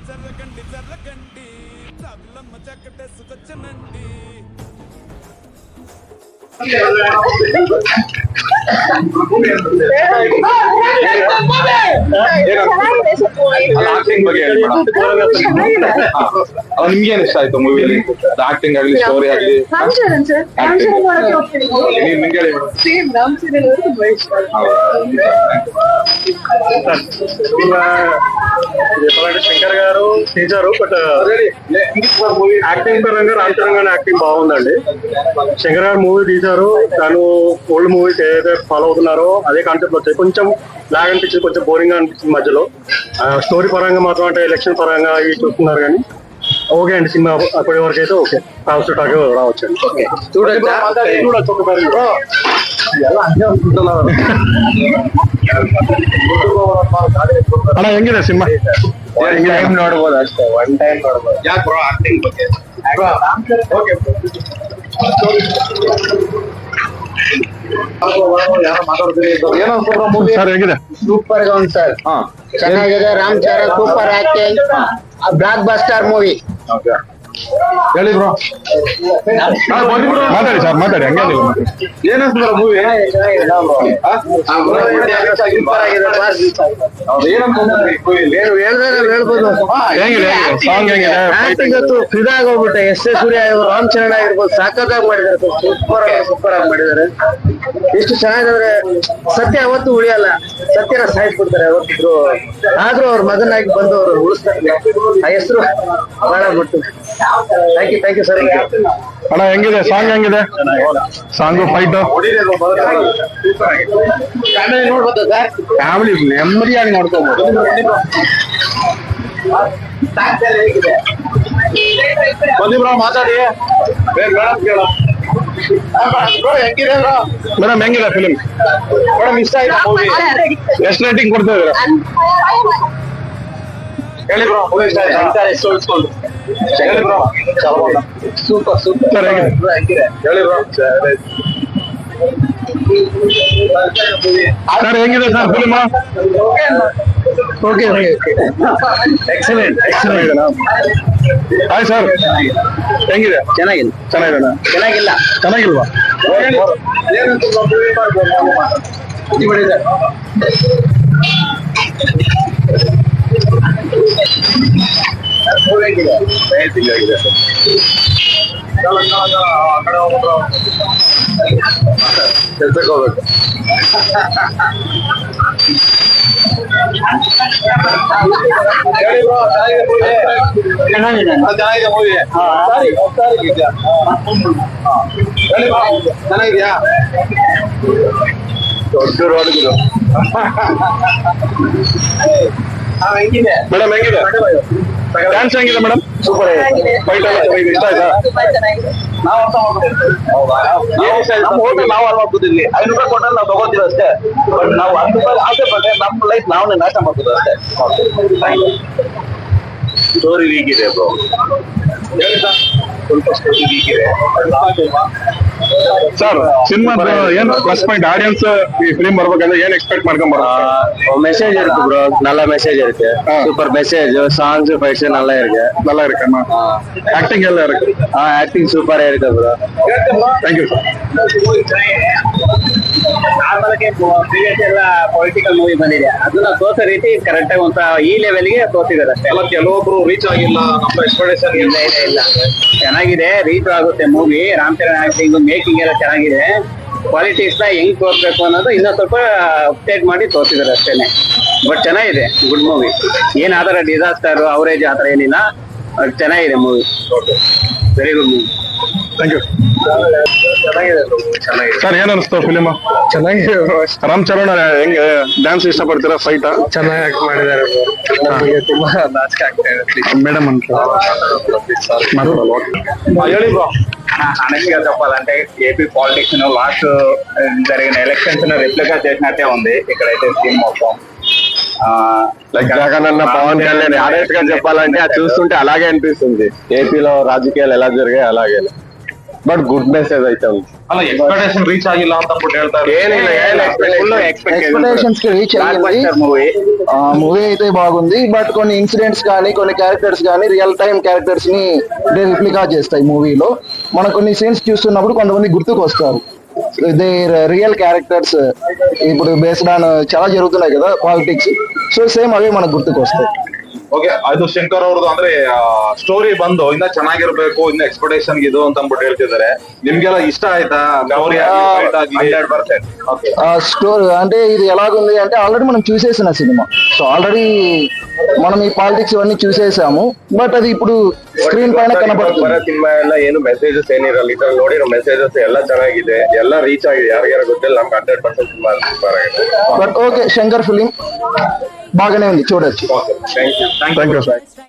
జరగండి జరగండి చావిలమ్మ చక్కటేసుకొచ్చనండి. ನಿಮ್ಗೆ ಏನ್ ಇಷ್ಟ ಆಯ್ತು ಮೂವಿಯಲ್ಲಿ? ಆಕ್ಟಿಂಗ್ ಆಗ್ಲಿ, ಸ್ಟೋರಿ ಆಗ್ಲಿ? శంకర్ గారు తీశారు, బట్ యాక్టింగ్ పరంగా రామ్ చరణ్ గారి యాక్టింగ్ బాగుందండి. శంకర్ గారు మూవీ తీశారు, తను ఓల్డ్ మూవీస్ ఏదైతే ఫాలో అవుతున్నారో అదే కాన్సెప్ట్ వచ్చాయి. కొంచెం లాగ్ అనిపించింది, కొంచెం బోరింగ్ గా అనిపించింది మధ్యలో. స్టోరీ పరంగా మాత్రం అంటే ఎలక్షన్ పరంగా ఇవి చూస్తున్నారు కానీ ఓకే అండి. సినిమా అప్పటి వరకు అయితే ఓకే, పాజిటివ్ టాక్ రావచ్చండి. ಅಣ್ಣ ಹೆಂಗಿದೆ ಸಿನಿಮಾ? ನೋಡ್ಬೋದು ಅಷ್ಟೇ, ಒನ್ ಟೈಮ್ ನೋಡ್ಬೋದು. ಯಾಕೆ ಬ್ರೋ ಆಕ್ಟಿಂಗ್ ಬಗ್ಗೆ? ಸರ್ ಹೇಗಿದೆ? ಸೂಪರ್ గా ఉంది ಸರ್. ಚೆನ್ನಾಗಿದೆ. Ram Charan super acting, blockbuster movie. ಹೇಳಿ ಬ್ರೋ. ಮಾತಾಡಿ ಸರ್, ಮಾತಾಡಿ. ಹಂಗೆ ಏನಿಸ್ತದ ಮೂವಿ? ಹೇಳ್ಬೋದು. ಸಾಂಗ್ ಹೆಂಗಿದೆ? ಫಿದಾ ಆಗೋಗ್ಬಿಟ್ಟೆ. ಎಸ್ ಎಸ್ ಸೂರ್ಯ ರಾಮ್ ಚರಣ್ ಆಗಿರ್ಬೋದು, ಸಾಕತ್ತಾಗಿ ಮಾಡಿದ್ದಾರೆ. ಸೂಪರ್ ಆಗಿ ಮಾಡಿದ್ದಾರೆ. ಎಷ್ಟು ಚೆನ್ನಾಗಿದ್ರೆ ಸತ್ಯ ಯಾವತ್ತು ಉಳಿಯಲ್ಲ, ಸತ್ಯನ ಸಾಯಿಸ್ಬಿಡ್ತಾರೆ ಯಾವತ್ತಿದ್ರು. ಆದ್ರೂ ಅವ್ರ ಮಗನಾಗಿ ಬಂದವರು ಉಳಿಸ್ತಾರೆ. ಆ ಹೆಸರು ಬಹಳ ಬಿಟ್ಟು. Thank you sir. ಅಣ್ಣ ಹೆಂಗಿದೆ ಸಾಂಗ್? ಹೆಂಗಿದೆ ಸಾಂಗು, ಫೈಟ್? ನೋಡ್ಬೋದು ಸರ್, ಫ್ಯಾಮಿಲಿ ನೆಮ್ಮದಿಯಾಗಿ ನೋಡ್ಕೋಬಹುದು. ಬಂದಿ ಬ್ರೋ, ಮಾತಾಡಿ. ಮೇಡಮ್ ಹೆಂಗಿದೆ ಫಿಲಿಂ? ಮೇಡಮ್ ಇಷ್ಟ ಆಯ್ತಾ ಮೂವಿ? ಎಷ್ಟು ರೇಟಿಂಗ್ ಕೊಡ್ತಾ ಇದ್ದೀರಾ? ಹೇಳಿ ಬ್ರೋ, ಮೂವಿ ಇಷ್ಟ ಆಯ್ತಾ? ಹೇಳಿ ಬ್ರೋ. ಸೂಪರ್ ಸರ್ ಹೇಗಿದೆ? ಹೇಳಿ ಬ್ರೋ. ಸರ್ ಹೆಂಗಿದೆ sir film? Okay excellent. Hi sir, ಹೆಂಗಿದೆ? ಚೆನ್ನಾಗಿದೆ. ಚೆನ್ನಾಗಿದೆನಾ? ಚೆನ್ನಾಗಿಲ್ಲ. ಚೆನ್ನಾಗಿಲ್ವಾ? ಕೆಲ್ಸಕ್ಕೆ ಹೋಗ್ಬೇಕು. ಚೆನ್ನಾಗಿದೆ ಮೂವಿ. ಚೆನ್ನಾಗಿದ್ಯಾ? ದೊಡ್ಡ ರೋಡ್ಗಳು. ಹೆಂಗಿದೆ ಮೇಡಮ್ ಹೆಂಗಿದೆ? ಡ್ಯಾನ್ಸ್ ಹೆಂಗಿದೆ ಮೇಡಮ್? ಸೂಪರ್ ಆಗಿದೆ. ಫೈಟ್ ಎಲ್ಲ ಚೆನ್ನಾಗಿದೆ. ಇಷ್ಟ ಆಯ್ತಾ? ನಾವು ಅರ್ಥ ಮಾಡ್ಕೊತೀವಿ. ನಾವು ಅರ್ಥ ಮಾಡ್ಕೊತೀವಿ. 5 ರೂಪಾಯಿ ಕೊಟ್ಟರೆ ನಾವು ತಗೋತೀವಿ ಅಷ್ಟೇ. ಬಟ್ ನಾವು 10 ರೂಪಾಯಿ ಆಸೆ ಪಟ್ಟರೆ ನಮ್ಮ ಲೈಫ್ ನಾವು ನಾಶ ಮಾಡ್ತೀವಿ ಅಷ್ಟೇ. ಸ್ಟೋರಿ ವೀಕ್ ಇದೆ ಬ್ರೋ, ಸ್ವಲ್ಪ ಸ್ಟೋರಿ ವೀಕ್ ಇದೆ. ಸರ್ ಸಿನಿಮಾ ಏನ್ ಪ್ಲಸ್ ಪಾಯಿಂಟ್? ಆಡಿಯನ್ಸ್ ಈ ಫಿಲ್ಮ್ ಬರ್ಬೇಕಂದ್ರೆ ಏನ್ ಎಕ್ಸ್ಪೆಕ್ಟ್ ಮಾಡ್ಕೊಂಡ್ மெசேஜ் இருக்கு ப்ரோ, நல்ல மெசேஜ் இருக்கு. சூப்பர் மெசேஜ், சாங்ஸ் ஃபைட்ஸ் நல்லா இருக்கு. நல்லா இருக்குண்ணா. ಆಕ್ಟಿಂಗ್ ಎಲ್ಲ ಇருக்கு. ஆக்டிங் சூப்பரா இருக்கு ப்ரோ. Thank you sir. ನಾರ್ಮಲ್ಗೆ ಪ್ರೀವಿಯಸ್ ಎಲ್ಲ ಪೊಲಿಟಿಕಲ್ ಮೂವಿ ಬಂದಿದೆ, ಅದನ್ನ ತೋರಿಸೋ ರೀತಿ ಕರೆಕ್ಟ್ ಆಗಿ ಒಂಥರ ಈ ಲೆವೆಲ್ಗೆ ತೋರಿಸಿದ್ದಾರೆ ಅಷ್ಟೇ. ಅಲ್ಲ, ಕೆಲವೊಬ್ರು ರೀಚ್ ಆಗಿಲ್ಲ, ನಮ್ಮ ಎಕ್ಸ್ಪೆಕ್ಟೇಷನ್ ಇಲ್ಲ ಚೆನ್ನಾಗಿದೆ, ರೀಚ್ ಆಗುತ್ತೆ movie. Ram Charan acting, making ಎಲ್ಲ ಚೆನ್ನಾಗಿದೆ. ಪಾಲಿಟಿಕ್ಸ್ ನ ಹೆಂಗ್ ತೋರ್ಬೇಕು ಅನ್ನೋದು ಇನ್ನೂ ಸ್ವಲ್ಪ ಅಪ್ಡೇಟ್ ಮಾಡಿ ತೋರಿಸಿದ್ದಾರೆ ಅಷ್ಟೇನೆ. ಬಟ್ ಚೆನ್ನಾಗಿದೆ, ಗುಡ್ ಮೂವಿ. ಏನ್ ಆತರ ಡಿಸಾಸ್ಟರ್ ಅವರೇಜ್ ಆತರ ಏನಿಲ್ಲ, ಚೆನ್ನಾಗಿದೆ movie. Very good movie. Thank you. ಚೆನ್ನಾಗಿದೆ. ಸರ್ ಏನ್ ಅನಿಸ್ತು ಫಿಲಿಮ್? ಚೆನ್ನಾಗಿದೆ. ರಾಮ್ ಚರಣ್ ಹೆಂಗೆ ಡ್ಯಾನ್ಸ್ ಇಷ್ಟಪಡ್ತೀರಾ? ಫೈಟ್ ಚೆನ್ನಾಗಿ ಆಕ್ಟ್ ಮಾಡಿದ್ದಾರೆ. ನಮಗೆ ತುಂಬಾ ನಾಚಿಕೆ ಆಗ್ತಾ ಇದೆ. మేడం ಅಂತ ಹೇಳಿ బ్రో. అనగా చెప్పాలంటే ఏపీ పాలిటిక్స్ లాస్ట్ జరిగిన ఎలక్షన్స్ రిప్లికా చేసినట్టే ఉంది ఇక్కడైతే సీన్ మొత్తం. జగనన్న, పవన్ కళ్యాణ్ ఆడేట్ గా చెప్పాలంటే అది చూస్తుంటే అలాగే అనిపిస్తుంది. ఏపీలో రాజకీయాలు ఎలా జరిగాయి అలాగే. ಬಟ್ ಗುಡ್ ಮೆಸೇಜ್ ಐತೆ ಅವ್ನು. ಅಲ್ಲ ಎಕ್ಸ್ಪೆಕ್ಟೇಷನ್ ರೀಚ್ ಆಗಿಲ್ಲ ಅಂತ ಅಂದ್ಬಿಟ್ಟು ಹೇಳ್ತಾರೆ. ఏనిಲ್ಲ ఎక్స్పెక్టేషన్స్ కి రీచ్ అయ్యింది. మూవీ మూవీ అయితే బాగుంది, బట్ కొన్ని ఇన్సిడెంట్స్ కానీ కొన్ని క్యారెక్టర్స్ కానీ రియల్ టైం క్యారెక్టర్స్ ని రిప్లికా చేస్తాయి మూవీలో. మనం కొన్ని సీన్స్ చూస్తున్నప్పుడు కొంతమంది గుర్తుకు వస్తారు, దే రియల్ క్యారెక్టర్స్. ఇప్పుడు బేస్డ్ ఆన్ చాలా జరుగుతున్నాయి కదా పాలిటిక్స్, సో సేమ్ అవే మనకు గుర్తుకు వస్తాయి. ಓಕೆ, ಅದು ಶಂಕರ್ ಅವ್ರದ್ದು ಅಂದ್ರೆ ಸ್ಟೋರಿ ಬಂದು ಇನ್ನ ಚೆನ್ನಾಗಿರ್ಬೇಕು, ಇನ್ನ ಎಕ್ಸ್ಪೆಕ್ಟೇಷನ್ ಇದು ಅಂತ ಅಂದ್ಬಿಟ್ಟು ಹೇಳ್ತಿದ್ದಾರೆ. ನಿಮ್ಗೆಲ್ಲ ಇಷ್ಟ ಆಯ್ತಾ ಸ್ಟೋರಿ? 100%. స్టోరీ అంటే ఇది ఎలాగుంది అంటే ఆల్రెడీ మనం చూసేసిన సినిమా, సో ఆల్రెడీ మనం ఈ పాలిటిక్స్ ఇవన్నీ చూసేసాము, బట్ అది ఇప్పుడు ಸ್ಕ್ರೀನ್ ಪೈನ ಕನಪಡುತ್ತೆ. ಸಿನಿಮಾ ಎಲ್ಲ ಏನು ಮೆಸೇಜಸ್ ಏನಿರಲ್ಲ, ಇದ್ರಲ್ಲಿ ನೋಡಿ ಮೆಸೇಜಸ್ ಎಲ್ಲ ಚೆನ್ನಾಗಿದೆ, ಎಲ್ಲ ರೀಚ್ ಆಗಿದೆ. ಯಾರಿಗಾರ ಗೊತ್ತಿಲ್ಲ, ನಮ್ಗೆ 100% ಸಿನಿಮಾ ಸೂಪರ್ ಆಗಿದೆ. బట్ ఓకే, శంకర్ ఫిలిం బాగానే ఉంది, చూడొచ్చు. Thank you. Thank you.